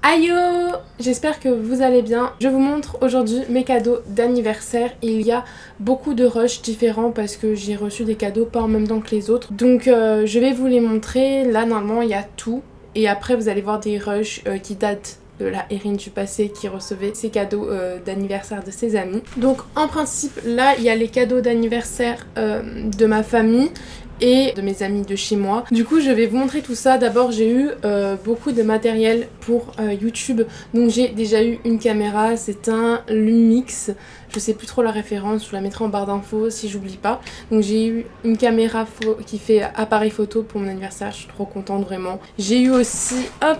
Aïe! J'espère que vous allez bien. Je vous montre aujourd'hui mes cadeaux d'anniversaire. Il y a beaucoup de rushs différents parce que j'ai reçu des cadeaux pas en même temps que les autres. Donc je vais vous les montrer. Là normalement il y a tout. Et après vous allez voir des rushs qui datent de la Erin du passé qui recevait ses cadeaux d'anniversaire de ses amis. Donc en principe là il y a les cadeaux d'anniversaire de ma famille et de mes amis de chez moi. Du coup je vais vous montrer tout ça. D'abord j'ai eu beaucoup de matériel pour YouTube. Donc j'ai déjà eu une caméra, c'est un Lumix. Je sais plus trop la référence, je la mettrai en barre d'infos si j'oublie pas. Donc j'ai eu une caméra qui fait appareil photo pour mon anniversaire, je suis trop contente vraiment. J'ai eu aussi, hop,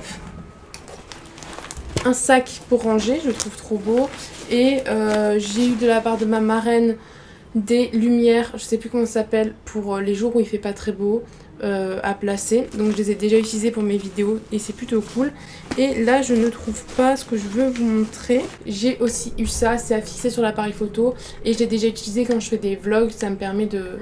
un sac pour ranger, je le trouve trop beau. Et j'ai eu de la part de ma marraine des lumières, je sais plus comment ça s'appelle, pour les jours où il fait pas très beau à placer. Donc je les ai déjà utilisées pour mes vidéos et c'est plutôt cool. Et là je ne trouve pas ce que je veux vous montrer. J'ai aussi eu ça, c'est à fixer sur l'appareil photo et je l'ai déjà utilisé quand je fais des vlogs. Ça me permet de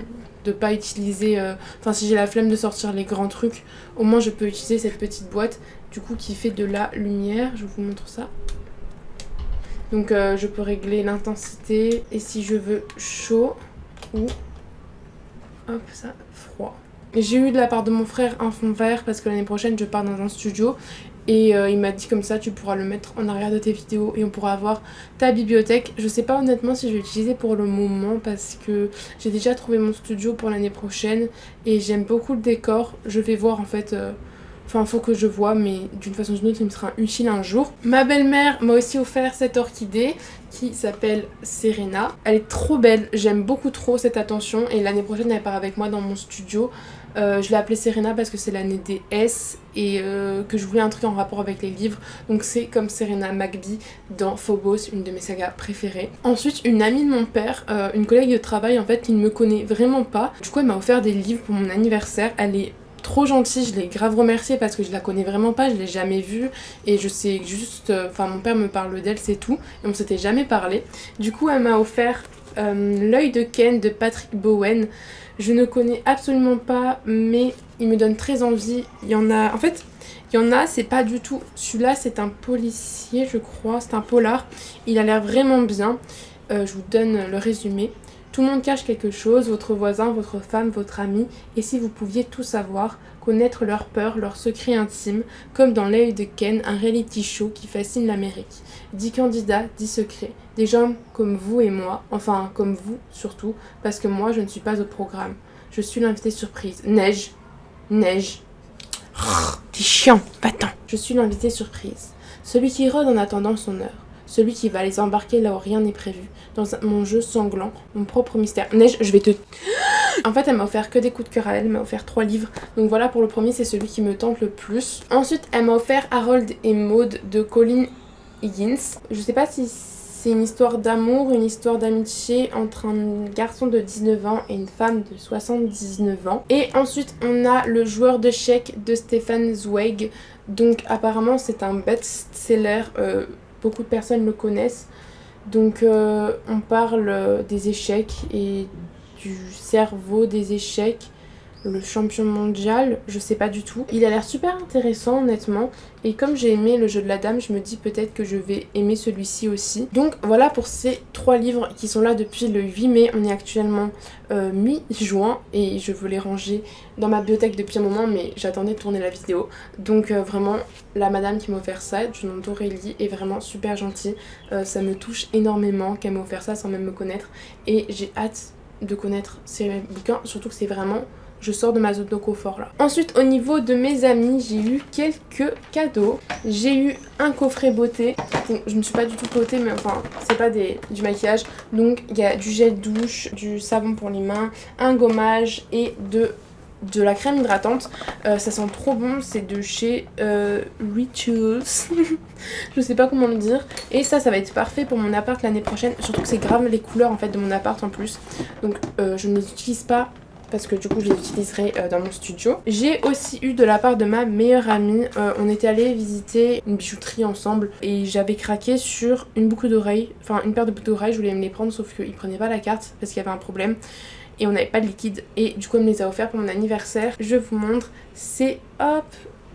pas utiliser, enfin si j'ai la flemme de sortir les grands trucs, au moins je peux utiliser cette petite boîte du coup qui fait de la lumière. Je vous montre ça. Donc je peux régler l'intensité et si je veux chaud ou hop ça froid. J'ai eu de la part de mon frère un fond vert parce que l'année prochaine je pars dans un studio et il m'a dit comme ça tu pourras le mettre en arrière de tes vidéos et on pourra avoir ta bibliothèque. Je sais pas honnêtement si je vais l'utiliser pour le moment parce que j'ai déjà trouvé mon studio pour l'année prochaine et j'aime beaucoup le décor. Je vais voir en fait... Enfin, faut que je vois, mais d'une façon ou d'une autre, il me sera utile un jour. Ma belle-mère m'a aussi offert cette orchidée qui s'appelle Serena. Elle est trop belle, j'aime beaucoup trop cette attention. Et l'année prochaine, elle part avec moi dans mon studio. Je l'ai appelée Serena parce que c'est l'année des S et que je voulais un truc en rapport avec les livres. Donc c'est comme Serena McBee dans Phobos, une de mes sagas préférées. Ensuite, une amie de mon père, une collègue de travail en fait, qui ne me connaît vraiment pas. Du coup, elle m'a offert des livres pour mon anniversaire. Elle est trop gentille, je l'ai grave remerciée parce que je la connais vraiment pas, je l'ai jamais vue et je sais juste, enfin mon père me parle d'elle, c'est tout, et on s'était jamais parlé. Du coup elle m'a offert L'œil de Ken de Patrick Bowen. Je ne connais absolument pas mais il me donne très envie. Il y en a, en fait il y en a, c'est pas du tout, celui-là c'est un policier je crois, c'est un polar, il a l'air vraiment bien. Je vous donne le résumé. Tout le monde cache quelque chose, votre voisin, votre femme, votre ami, et si vous pouviez tout savoir, connaître leurs peurs, leurs secrets intimes, comme dans L'œil de Ken, un reality show qui fascine l'Amérique. 10 candidats, 10 secrets, des gens comme vous et moi, enfin comme vous surtout, parce que moi je ne suis pas au programme. Je suis l'invité surprise. Neige, neige. T'es chiant, va-t'en. Je suis l'invité surprise. Celui qui rôde en attendant son heure. Celui qui va les embarquer là où rien n'est prévu. Dans mon jeu sanglant, mon propre mystère. Neige, je vais te... En fait, elle m'a offert que des coups de cœur à elle. Elle m'a offert 3 livres. Donc voilà, pour le premier, c'est celui qui me tente le plus. Ensuite, elle m'a offert Harold et Maude de Colin Higgins. Je sais pas si c'est une histoire d'amour, une histoire d'amitié entre un garçon de 19 ans et une femme de 79 ans. Et ensuite, on a Le joueur d'échecs de Stefan Zweig. Donc apparemment, c'est un best-seller. Beaucoup de personnes le connaissent. Donc on parle des échecs et du cerveau des échecs. Le champion mondial, je sais pas du tout. Il a l'air super intéressant honnêtement. Et comme j'ai aimé le jeu de la dame, je me dis peut-être que je vais aimer celui-ci aussi. Donc voilà pour ces 3 livres qui sont là depuis le 8 mai. On est actuellement mi-juin et je veux les ranger dans ma bibliothèque depuis un moment, mais j'attendais de tourner la vidéo. Donc vraiment, la madame qui m'a offert ça, du nom d'Aurélie, est vraiment super gentille. Ça me touche énormément qu'elle m'ait offert ça sans même me connaître. Et j'ai hâte de connaître ces bouquins, surtout que c'est vraiment... Je sors de ma zone de confort là. Ensuite, au niveau de mes amis, j'ai eu quelques cadeaux. J'ai eu un coffret beauté. Bon, je ne suis pas du tout beauté, mais enfin, c'est pas du maquillage. Donc, il y a du gel douche, du savon pour les mains, un gommage et de la crème hydratante. Ça sent trop bon, c'est de chez Rituals. Je sais pas comment le dire. Et ça va être parfait pour mon appart l'année prochaine. Surtout que c'est grave les couleurs en fait de mon appart en plus. Donc je ne les utilise pas parce que du coup je les utiliserai dans mon studio. J'ai aussi eu de la part de ma meilleure amie, on était allé visiter une bijouterie ensemble et j'avais craqué sur une boucle d'oreille, enfin une paire de boucles d'oreilles, je voulais me les prendre sauf qu'ils prenaient pas la carte parce qu'il y avait un problème et on n'avait pas de liquide et du coup elle me les a offerts pour mon anniversaire. Je vous montre, c'est hop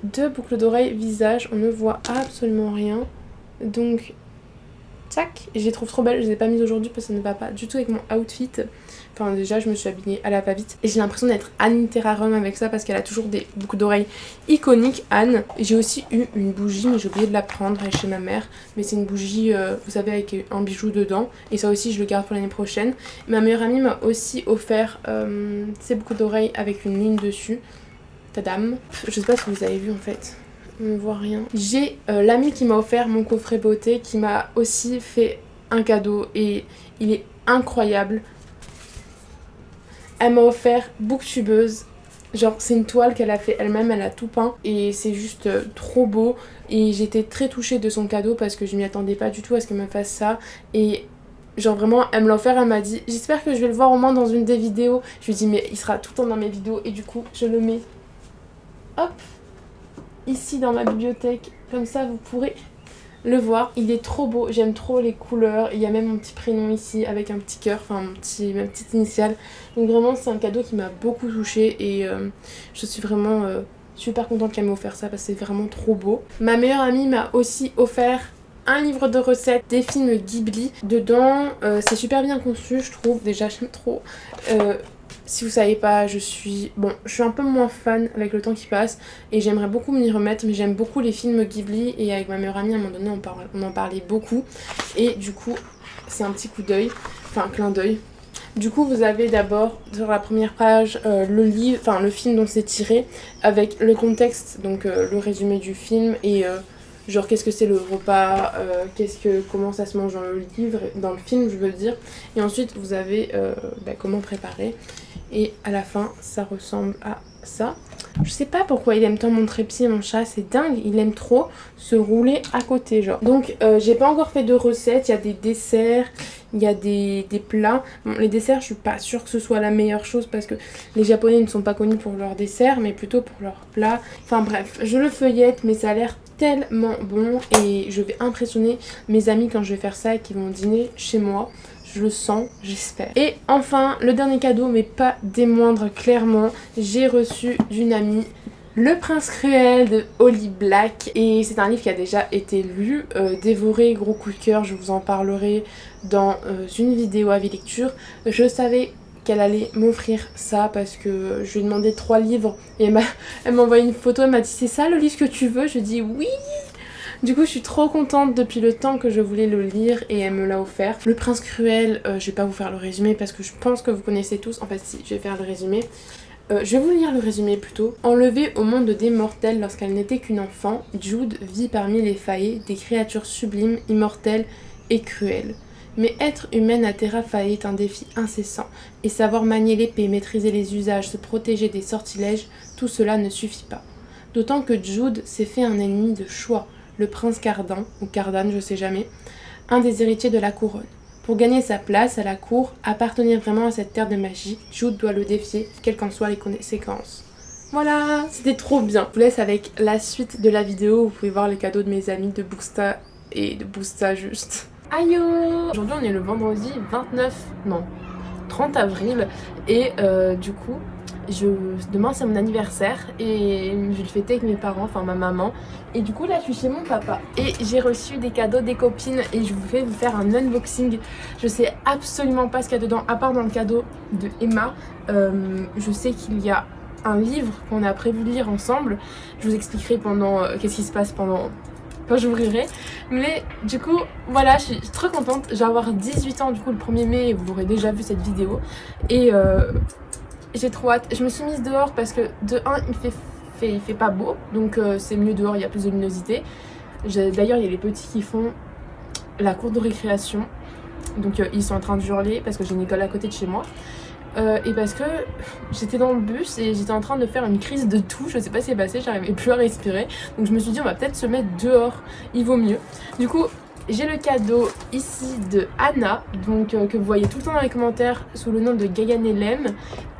2 boucles d'oreilles visage, on ne voit absolument rien. Donc tac, je les trouve trop belles, je les ai pas mises aujourd'hui parce que ça ne va pas du tout avec mon outfit. Enfin déjà je me suis habillée à la va-vite et j'ai l'impression d'être Anne Terrarum avec ça parce qu'elle a toujours des boucles d'oreilles iconiques, Anne. J'ai aussi eu une bougie mais j'ai oublié de la prendre, elle est chez ma mère. Mais c'est une bougie, vous savez, avec un bijou dedans. Et ça aussi je le garde pour l'année prochaine. Ma meilleure amie m'a aussi offert ces boucles d'oreilles avec une lune dessus. Tadam. Je sais pas si vous avez vu en fait. On ne voit rien. J'ai l'ami qui m'a offert mon coffret beauté qui m'a aussi fait un cadeau et il est incroyable. Elle m'a offert Booktubeuse. Genre c'est une toile qu'elle a fait elle-même, elle a tout peint et c'est juste trop beau. Et j'étais très touchée de son cadeau parce que je m'y attendais pas du tout à ce qu'elle me fasse ça. Et genre vraiment elle me l'a offert, elle m'a dit j'espère que je vais le voir au moins dans une des vidéos. Je lui ai dit mais il sera tout le temps dans mes vidéos et du coup je le mets hop ici dans ma bibliothèque, comme ça vous pourrez le voir. Il est trop beau, j'aime trop les couleurs, il y a même mon petit prénom ici avec un petit cœur, enfin ma petite initiale. Donc vraiment c'est un cadeau qui m'a beaucoup touchée et je suis vraiment super contente qu'elle m'ait offert ça parce que c'est vraiment trop beau. Ma meilleure amie m'a aussi offert un livre de recettes des films Ghibli. Dedans c'est super bien conçu je trouve, déjà j'aime trop. Si vous savez pas, je suis un peu moins fan avec le temps qui passe et j'aimerais beaucoup m'y remettre, mais j'aime beaucoup les films Ghibli et avec ma meilleure amie à un moment donné on en parlait beaucoup et du coup c'est un petit coup d'œil, enfin un clin d'œil. Du coup vous avez d'abord sur la première page le film dont c'est tiré avec le contexte, donc le résumé du film et genre qu'est-ce que c'est le repas, comment ça se mange dans le film je veux dire. Et ensuite vous avez comment préparer. Et à la fin ça ressemble à ça. Je sais pas pourquoi il aime tant mon trépied mon chat, c'est dingue, il aime trop se rouler à côté genre. Donc j'ai pas encore fait de recettes, il y a des desserts, il y a des plats. Bon les desserts je suis pas sûre que ce soit la meilleure chose parce que les japonais ne sont pas connus pour leurs desserts mais plutôt pour leurs plats. Enfin bref, je le feuillette mais ça a l'air tellement bon et je vais impressionner mes amis quand je vais faire ça et qu'ils vont dîner chez moi. Je le sens, j'espère. Et enfin, le dernier cadeau, mais pas des moindres, clairement, j'ai reçu d'une amie Le Prince Cruel de Holly Black. Et c'est un livre qui a déjà été lu, dévoré, gros coup de cœur, je vous en parlerai dans une vidéo avis lecture. Je savais qu'elle allait m'offrir ça parce que je lui ai demandé 3 livres et elle m'a envoyé une photo, elle m'a dit c'est ça le livre que tu veux? Je dis oui. Du coup je suis trop contente depuis le temps que je voulais le lire et elle me l'a offert. Le Prince Cruel, je vais pas vous faire le résumé parce que je pense que vous connaissez tous. En fait si, je vais faire le résumé. Je vais vous lire le résumé plutôt. Enlevée au monde des mortels lorsqu'elle n'était qu'une enfant, Jude vit parmi les faillis, des créatures sublimes, immortelles et cruelles. Mais être humaine à Terra Fae est un défi incessant, et savoir manier l'épée, maîtriser les usages, se protéger des sortilèges, tout cela ne suffit pas. D'autant que Jude s'est fait un ennemi de choix, le prince Cardan, ou Cardan je sais jamais, un des héritiers de la couronne. Pour gagner sa place à la cour, appartenir vraiment à cette terre de magie, Jude doit le défier, quelles qu'en soient les conséquences. Voilà, c'était trop bien. Je vous laisse avec la suite de la vidéo, vous pouvez voir les cadeaux de mes amis de Booksta et de Booksta juste. Aïe! Aujourd'hui on est le vendredi 30 avril et du coup demain c'est mon anniversaire et je vais le fêter avec mes parents, enfin ma maman. Et du coup là je suis chez mon papa et j'ai reçu des cadeaux des copines et je vais vous faire un unboxing. Je sais absolument pas ce qu'il y a dedans à part dans le cadeau de Emma. Je sais qu'il y a un livre qu'on a prévu de lire ensemble. Je vous expliquerai pendant qu'est-ce qui se passe quand j'ouvrirai. Mais du coup voilà, je suis trop contente. Je vais avoir 18 ans du coup le 1er mai et vous aurez déjà vu cette vidéo. Et j'ai trop hâte. Je me suis mise dehors parce que de 1 il fait pas beau. Donc c'est mieux dehors, il y a plus de luminosité. D'ailleurs il y a les petits qui font la cour de récréation. Donc ils sont en train de hurler parce que j'ai une école à côté de chez moi. Et parce que j'étais dans le bus et j'étais en train de faire une crise de toux, je sais pas ce qui s'est passé, j'arrivais plus à respirer. Donc je me suis dit on va peut-être se mettre dehors, il vaut mieux. Du coup j'ai le cadeau ici de Anna, donc que vous voyez tout le temps dans les commentaires sous le nom de Gaganelem.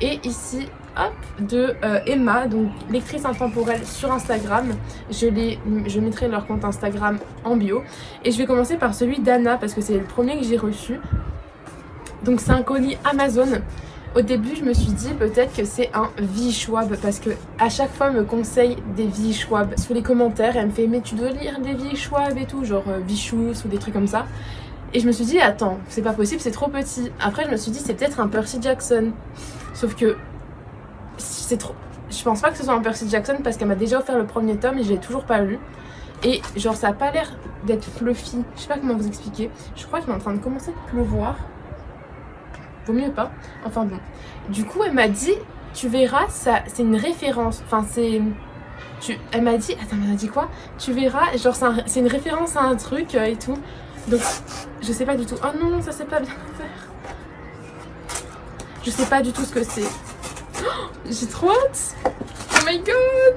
Et ici hop de Emma, donc lectrice intemporelle sur Instagram. Je mettrai leur compte Instagram en bio. Et je vais commencer par celui d'Anna parce que c'est le premier que j'ai reçu. Donc c'est un colis Amazon. Au début, je me suis dit peut-être que c'est un Vichwab parce que à chaque fois, elle me conseille des Vichwab. Sous les commentaires, elle me fait mais tu dois lire des Vichwab et tout, genre Vichous ou des trucs comme ça. Et je me suis dit attends, c'est pas possible, c'est trop petit. Après, je me suis dit c'est peut-être un Percy Jackson. Sauf que c'est trop... Je pense pas que ce soit un Percy Jackson parce qu'elle m'a déjà offert le premier tome et je l'ai toujours pas lu. Et genre ça a pas l'air d'être fluffy. Je sais pas comment vous expliquer. Je crois qu'il est en train de commencer de pleuvoir. Vaut mieux pas. Enfin bon. Du coup elle m'a dit, tu verras, ça c'est une référence. Enfin c'est... Elle m'a dit, attends, elle m'a dit quoi? Tu verras, genre c'est une référence à un truc et tout. Donc je sais pas du tout. Oh non, ça c'est pas bien faire. Je sais pas du tout ce que c'est. Oh, j'ai trop hâte. Oh my god.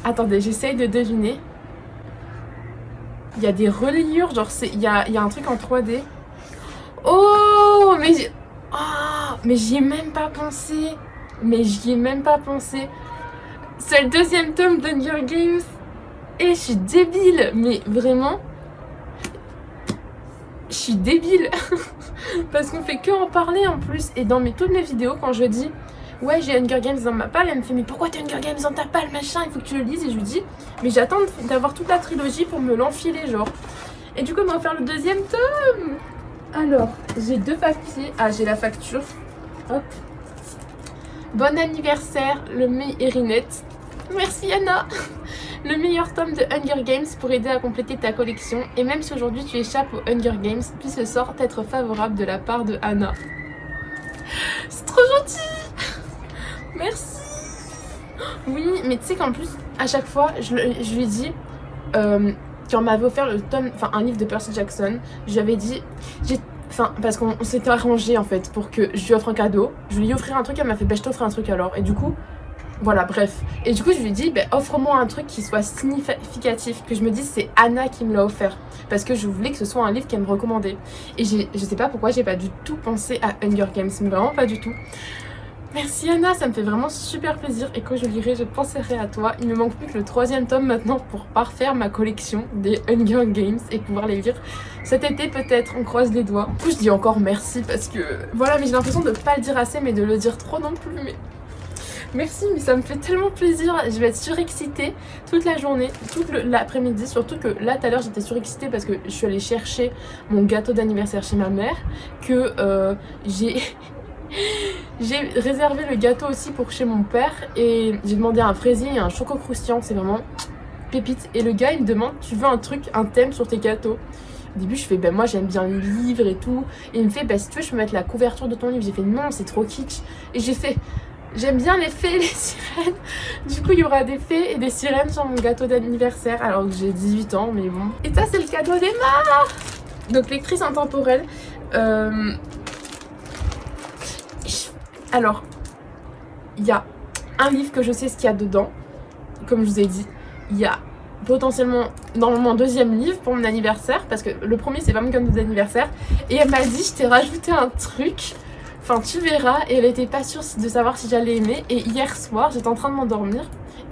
Attendez, j'essaye de deviner. Il y a des reliures, genre il y a un truc en 3D. Oh, mais j'y ai même pas pensé. Mais j'y ai même pas pensé. C'est le deuxième tome d'Hunger Games. Et je suis débile. Mais vraiment, je suis débile. Parce qu'on fait que en parler en plus. Et dans toutes mes vidéos, quand je dis ouais, j'ai Hunger Games dans ma palle, elle me fait mais pourquoi t'as Hunger Games dans ta palle, machin, il faut que tu le lises. Et je lui dis mais j'attends d'avoir toute la trilogie pour me l'enfiler, genre. Et du coup, on va faire le deuxième tome. Alors, j'ai 2 papiers. Ah, j'ai la facture. Hop. Bon anniversaire, le Erinette. Merci Anna. Le meilleur tome de Hunger Games pour aider à compléter ta collection. Et même si aujourd'hui tu échappes aux Hunger Games, puisse le sort être favorable de la part de Anna. C'est trop gentil. Merci. Oui, mais tu sais qu'en plus, à chaque fois, je lui dis, quand on m'avait offert un livre de Percy Jackson, je lui avais dit, parce qu'on s'était arrangé en fait pour que je lui offre un cadeau. Je lui ai offert un truc, elle m'a fait, je t'offre un truc alors. Et du coup, voilà, bref. Et du coup, je lui ai dit, offre-moi un truc qui soit significatif, que je me dise c'est Anna qui me l'a offert. Parce que je voulais que ce soit un livre qu'elle me recommandait. Et je sais pas pourquoi j'ai pas du tout pensé à Hunger Games, mais vraiment pas du tout. Merci Anna, ça me fait vraiment super plaisir et quand je lirai, je penserai à toi. Il me manque plus que le 3e tome maintenant pour parfaire ma collection des Hunger Games et pouvoir les lire cet été peut-être, on croise les doigts. Du coup je dis encore merci parce que voilà, mais j'ai l'impression de pas le dire assez mais de le dire trop non plus. Mais merci, mais ça me fait tellement plaisir. Je vais être surexcitée toute la journée, toute l'après-midi, surtout que là tout à l'heure j'étais surexcitée parce que je suis allée chercher mon gâteau d'anniversaire chez ma mère, que j'ai réservé le gâteau aussi pour chez mon père et j'ai demandé un fraisier et un choco croustillant, c'est vraiment pépite. Et le gars il me demande tu veux un thème sur tes gâteaux. Au début je fais moi j'aime bien les livres et tout, et il me fait si tu veux je peux mettre la couverture de ton livre. J'ai fait non c'est trop kitsch, et j'ai fait j'aime bien les fées et les sirènes. Du coup il y aura des fées et des sirènes sur mon gâteau d'anniversaire alors que j'ai 18 ans, mais bon. Et ça c'est le cadeau d'Emma. Donc lectrice intemporelle. Alors, il y a un livre que je sais ce qu'il y a dedans. Comme je vous ai dit, il y a potentiellement, normalement, un 2e livre pour mon anniversaire. Parce que le premier, c'est pas mon cadeau d'anniversaire. Et elle m'a dit, je t'ai rajouté un truc. Enfin, tu verras. Et elle était pas sûre de savoir si j'allais aimer. Et hier soir, j'étais en train de m'endormir.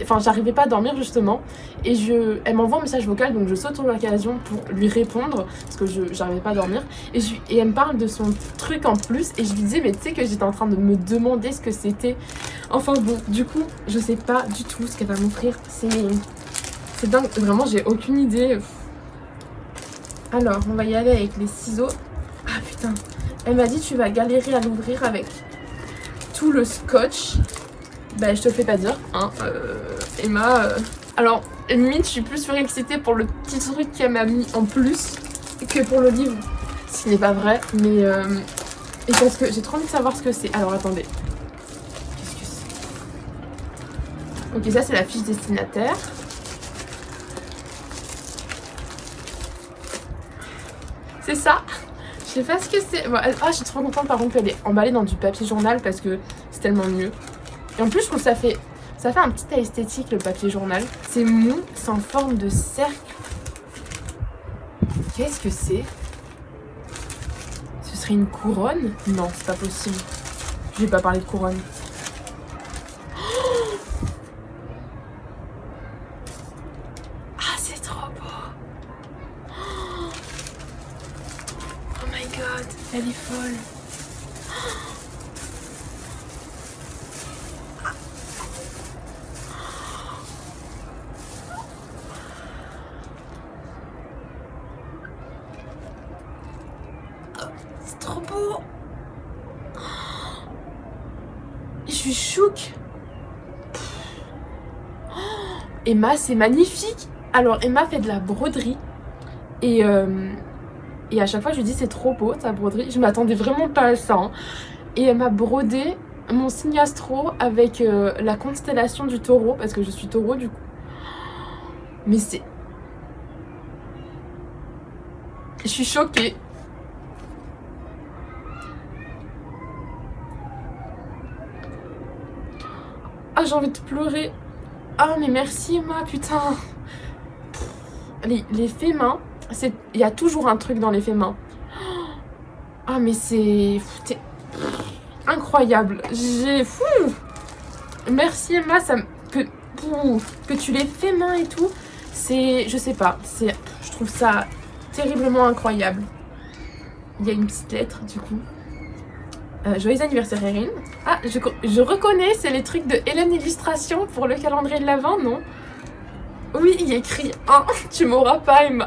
Enfin, j'arrivais pas à dormir justement. Et elle m'envoie un message vocal, donc je saute sur l'occasion pour lui répondre. Parce que j'arrivais pas à dormir. Et elle me parle de son truc en plus. Et je lui disais, mais tu sais que j'étais en train de me demander ce que c'était. Enfin bon, du coup, je sais pas du tout ce qu'elle va m'offrir. C'est dingue. Vraiment, j'ai aucune idée. Alors, on va y aller avec les ciseaux. Ah putain. Elle m'a dit, tu vas galérer à l'ouvrir avec tout le scotch. Je te le fais pas dire, hein, Emma. Alors, limite, je suis plus surexcitée pour le petit truc qu'elle m'a mis en plus que pour le livre. Ce qui n'est pas vrai, mais. Et parce que j'ai trop envie de savoir ce que c'est. Alors, attendez. Qu'est-ce que c'est? Ok, ça, c'est la fiche destinataire. C'est ça. Je sais pas ce que c'est. Bon, je suis trop contente par contre qu'elle est emballée dans du papier journal parce que c'est tellement mieux. Et en plus, je trouve que ça fait un petit esthétique le papier journal. C'est mou, c'est en forme de cercle. Qu'est-ce que c'est? Ce serait une couronne? Non, c'est pas possible. Je vais pas parler de couronne. Ah, c'est trop beau. Oh my god. Elle est folle. C'est trop beau. Je suis chouque. Emma, c'est magnifique. Alors Emma fait de la broderie et à chaque fois je lui dis c'est trop beau ta broderie. Je m'attendais vraiment pas à ça. Hein. Et elle m'a brodé mon signe astro avec la constellation du taureau parce que je suis taureau du coup. Mais c'est... Je suis choquée. Ah j'ai envie de pleurer. Ah mais merci Emma, putain. Les faits main, il y a toujours un truc dans les faits main. Ah mais c'est incroyable. Merci Emma, que tu les fais main et tout, c'est, je sais pas, je trouve ça terriblement incroyable. Il y a une petite lettre du coup. Joyeux anniversaire Erin. Ah, je reconnais, c'est les trucs de Hélène Illustration pour le calendrier de l'Avent, non? Oui, il y a écrit tu m'auras pas Emma.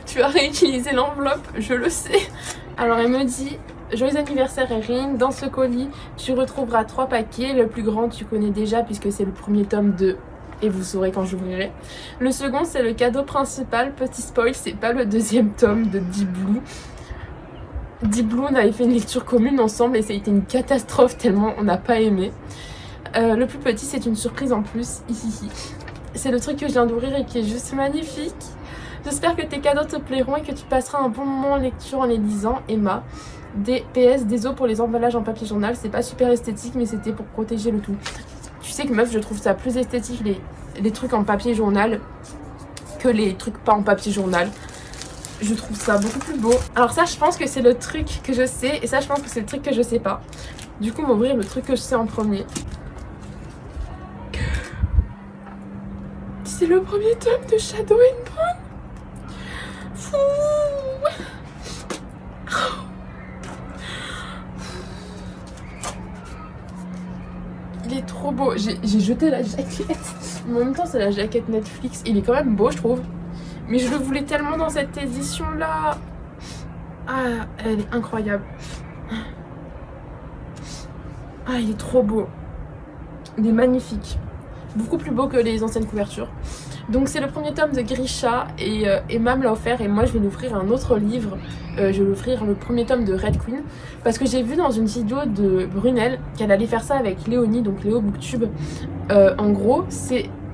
Tu as réutilisé l'enveloppe, je le sais. Alors elle me dit joyeux anniversaire Erin, dans ce colis tu retrouveras 3 paquets. Le plus grand tu connais déjà puisque c'est le premier tome de et vous saurez quand j'ouvrirai. Le second c'est le cadeau principal, petit spoil, c'est pas le deuxième tome de Deep Blue. Deep Blue, on avait fait une lecture commune ensemble et ça a été une catastrophe tellement on n'a pas aimé. Le plus petit c'est une surprise en plus, c'est le truc que je viens d'ouvrir et qui est juste magnifique. J'espère que tes cadeaux te plairont et que tu passeras un bon moment en lecture en les lisant. Emma. PS, désolé pour les emballages en papier journal, c'est pas super esthétique mais c'était pour protéger le tout. Tu sais que meuf, je trouve ça plus esthétique les trucs en papier journal que les trucs pas en papier journal. Je trouve ça beaucoup plus beau. Alors ça je pense que c'est le truc que je sais et ça je pense que c'est le truc que je sais pas. Du coup on va ouvrir le truc que je sais en premier. C'est le premier tome de Shadow and Bone. Fou. Il est trop beau. J'ai jeté la jaquette. En même temps c'est la jaquette Netflix. Il est quand même beau je trouve. Mais je le voulais tellement dans cette édition là. Ah elle est incroyable. Ah il est trop beau. Il est magnifique. Beaucoup plus beau que les anciennes couvertures. Donc c'est le premier tome de Grisha et Emma me l'a offert et moi je vais lui offrir un autre livre. Je vais lui offrir le premier tome de Red Queen parce que j'ai vu dans une vidéo de Brunel qu'elle allait faire ça avec Léonie, donc Léo Booktube. En gros,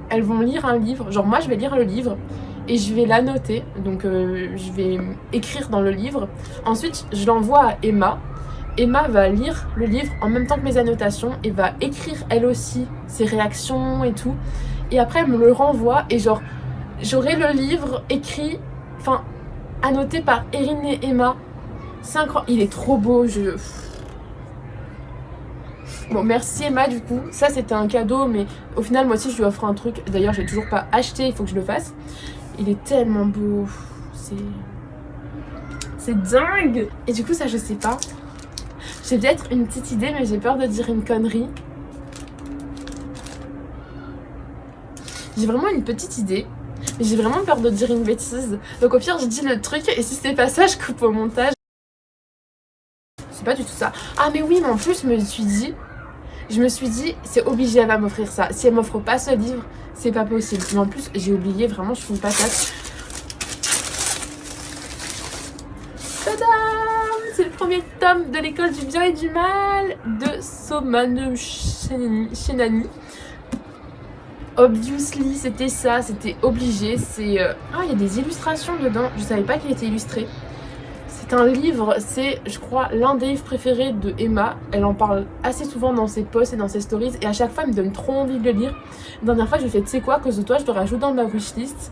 elles vont lire un livre, genre moi je vais lire le livre et je vais l'annoter, donc je vais écrire dans le livre. Ensuite je l'envoie à Emma. Emma va lire le livre en même temps que mes annotations et va écrire elle aussi ses réactions et tout. Et après elle me le renvoie et genre j'aurai le livre écrit, enfin annoté par Erin et Emma. C'est incroyable, il est trop beau, Bon merci Emma du coup, ça c'était un cadeau mais au final moi aussi je lui offre un truc. D'ailleurs j'ai toujours pas acheté, il faut que je le fasse. Il est tellement beau, c'est dingue. Et du coup ça je sais pas. J'ai peut-être une petite idée mais j'ai peur de dire une connerie. J'ai vraiment une petite idée mais j'ai vraiment peur de dire une bêtise. Donc au pire je dis le truc et si c'est pas ça je coupe au montage. C'est pas du tout ça. Ah mais oui mais en plus je me suis dit c'est obligé elle va m'offrir ça. Si elle m'offre pas ce livre c'est pas possible. Mais en plus j'ai oublié, vraiment je suis une patate. Tadam! C'est le premier tome de l'école du bien et du mal de Somane Shenani. Obviously, c'était ça, c'était obligé. Ah, il y a des illustrations dedans. Je savais pas qu'il était illustré. C'est un livre, c'est, je crois, l'un des livres préférés de Emma. Elle en parle assez souvent dans ses posts et dans ses stories. Et à chaque fois, elle me donne trop envie de le lire. La dernière fois, je lui ai fait, tu sais quoi, à cause de toi, je te rajoute dans ma wishlist.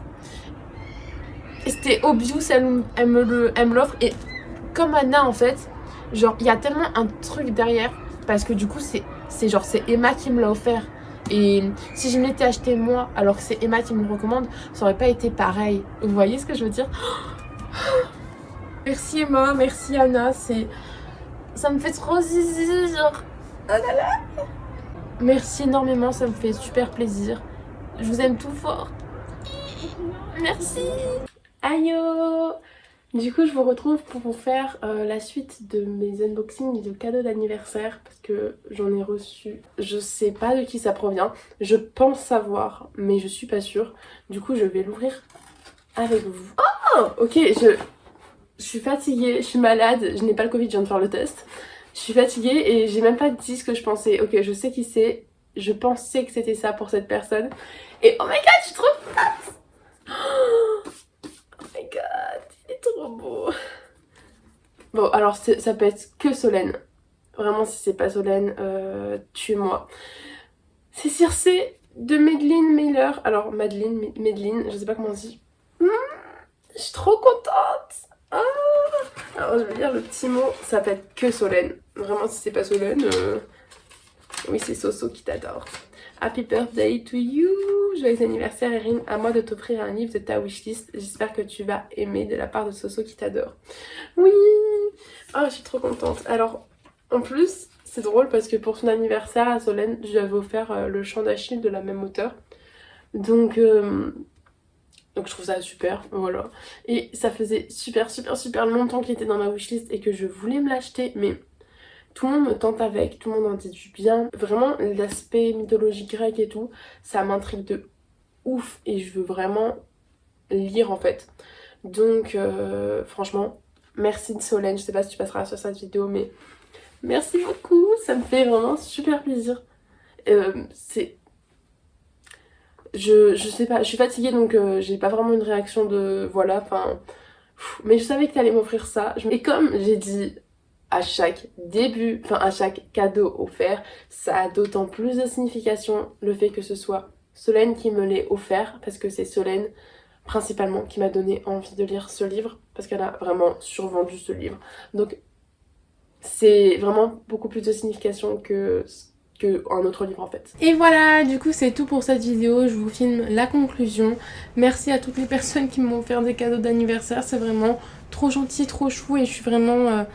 Et c'était obvious, elle me l'offre. Et comme Anna, en fait, genre, il y a tellement un truc derrière. Parce que du coup, c'est Emma qui me l'a offert. Et si je me l'étais acheté moi, alors que c'est Emma qui me le recommande, ça aurait pas été pareil. Vous voyez ce que je veux dire? Merci Emma, merci Anna, ça me fait trop plaisir. Oh là là. Merci énormément, ça me fait super plaisir. Je vous aime tout fort. Merci. Aïe. Du coup, je vous retrouve pour vous faire la suite de mes unboxings de cadeaux d'anniversaire parce que j'en ai reçu. Je sais pas de qui ça provient. Je pense savoir, mais je suis pas sûre. Du coup, je vais l'ouvrir avec vous. Oh, ok, je suis fatiguée, je suis malade. Je n'ai pas le Covid, je viens de faire le test. Je suis fatiguée et j'ai même pas dit ce que je pensais. Ok, je sais qui c'est. Je pensais que c'était ça pour cette personne. Et oh my god, je suis trop fat. Oh my god, il est trop beau. Bon, alors ça peut être que Solène. Vraiment, si c'est pas Solène, tuez-moi. C'est Circé de Madeleine Mailer. Alors, Madeleine, je sais pas comment on dit. Je suis trop contente. Ah. Alors, je vais lire le petit mot. Ça peut être que Solène. Vraiment, si c'est pas Solène, oui, c'est Soso qui t'adore. Happy birthday to you. Joyeux anniversaire, Erin. À moi de t'offrir un livre de ta wishlist. J'espère que tu vas aimer, de la part de Soso qui t'adore. Oui. Oh, je suis trop contente. Alors, en plus, c'est drôle parce que pour son anniversaire à Solène, je lui avais offert le chant d'Achille de la même auteur. Donc je trouve ça super, voilà. Et ça faisait super longtemps qu'il était dans ma wishlist et que je voulais me l'acheter, mais tout le monde me tente avec, tout le monde en dit du bien. Vraiment, l'aspect mythologie grecque et tout, ça m'intrigue de ouf et je veux vraiment lire en fait. Donc franchement, merci de Solène, je sais pas si tu passeras sur cette vidéo, mais merci beaucoup, ça me fait vraiment super plaisir. Je sais pas, je suis fatiguée donc j'ai pas vraiment une réaction de voilà, enfin. Mais je savais que t'allais m'offrir ça. Et comme j'ai dit à chaque début, enfin à chaque cadeau offert, ça a d'autant plus de signification le fait que ce soit Solène qui me l'ait offert, parce que c'est Solène principalement qui m'a donné envie de lire ce livre, parce qu'elle a vraiment survendu ce livre. Donc c'est vraiment beaucoup plus de signification que un autre livre en fait. Et voilà, du coup c'est tout pour cette vidéo, je vous filme la conclusion. Merci à toutes les personnes qui m'ont offert des cadeaux d'anniversaire, c'est vraiment trop gentil, trop chou et je suis vraiment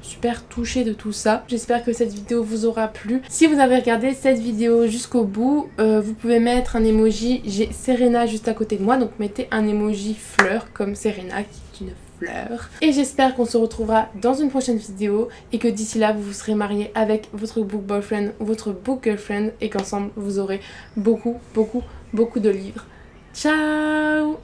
super touchée de tout ça. J'espère que cette vidéo vous aura plu. Si vous avez regardé cette vidéo jusqu'au bout, vous pouvez mettre un emoji, j'ai Serena juste à côté de moi, donc mettez un emoji fleur comme Serena qui est une fleur. Et j'espère qu'on se retrouvera dans une prochaine vidéo et que d'ici là vous vous serez marié avec votre book boyfriend ou votre book girlfriend et qu'ensemble vous aurez beaucoup de livres. Ciao!